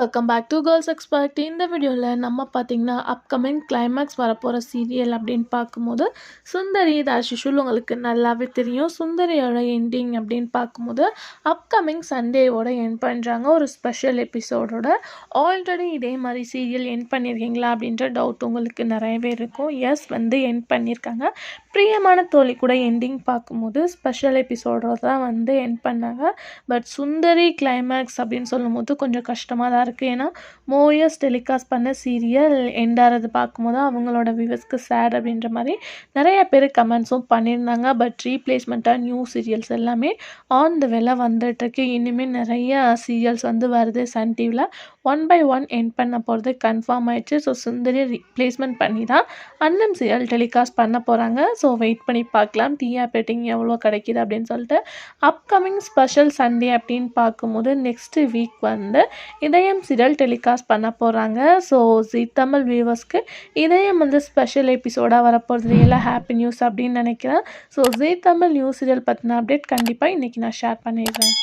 Welcome back to girls expert. இந்த வீடியோவில் நம்ம பார்த்திங்கன்னா அப்கமிங் கிளைமேக்ஸ் வரப்போகிற சீரியல் அப்படின்னு பார்க்கும்போது சுந்தரி யூஷுவல் உங்களுக்கு நல்லாவே தெரியும். சுந்தரியோட எண்டிங் அப்படின்னு பார்க்கும்போது அப்கமிங் சண்டேவோட எண்ட் பண்ணுறாங்க ஒரு ஸ்பெஷல் எபிசோடோட. ஆல்ரெடி இதே மாதிரி சீரியல் எண்ட் பண்ணியிருக்கீங்களா அப்படின்ற டவுட் உங்களுக்கு நிறையவே இருக்கும். எஸ் எண்ட் பண்ணியிருக்காங்க. பிரியமான தோழி கூட எண்டிங் பார்க்கும்போது ஸ்பெஷல் எபிசோடோட தான் எண்ட் பண்ணாங்க. பட் சுந்தரி கிளைமேக்ஸ் அப்படின்னு சொல்லும்போது கொஞ்சம் கஷ்டமாக தான் இருக்குது. ஏன்னா மோயஸ் டெலிகாஸ்ட் பண்ண சீரியல் எண்ட் ஆகிறது பார்க்கும்போது அவங்களோட வியூவர்ஸ்க்கு சேட் அப்படின்ற மாதிரி நிறைய பேர் கமெண்ட்ஸும் பண்ணியிருந்தாங்க. பட் ரீப்ளேஸ்மெண்ட்டாக நியூ சீரியல்ஸ் எல்லாமே ஆன் த வேலை வந்துட்டுருக்கு. இனிமேல் நிறைய சீரியல்ஸ் வருது சன் டிவியில். 1 by 1 எண்ட் பண்ண போகிறது கன்ஃபார்ம் ஆயிடுச்சு. ஸோ சுந்தரி ரீப்ளேஸ்மெண்ட் பண்ணி தான் அண்ணன் சீரியல் டெலிகாஸ்ட் பண்ண போகிறாங்க. ஸோ வெயிட் பண்ணி பார்க்கலாம் டிஆர் ரேட்டிங் எவ்வளோ கிடைக்கிது அப்படின்னு சொல்லிட்டு. அப்கமிங் ஸ்பெஷல் சண்டே அப்படின்னு பார்க்கும்போது நெக்ஸ்ட் வீக் இதயம் சீரியல் டெலிகாஸ்ட் பண்ண போகிறாங்க. ஸோ ஜீ தமிழ் வியூவர்ஸ்க்கு இதயம் ஸ்பெஷல் எபிசோடாக வரப்போகிறது ரியலாக ஹாப்பி நியூஸ் அப்படின்னு நினைக்கிறேன். ஸோ ஜீ தமிழ் நியூ சீரியல் பற்றின அப்டேட் கண்டிப்பாக இன்றைக்கி நான் ஷேர் பண்ணிடுறேன்.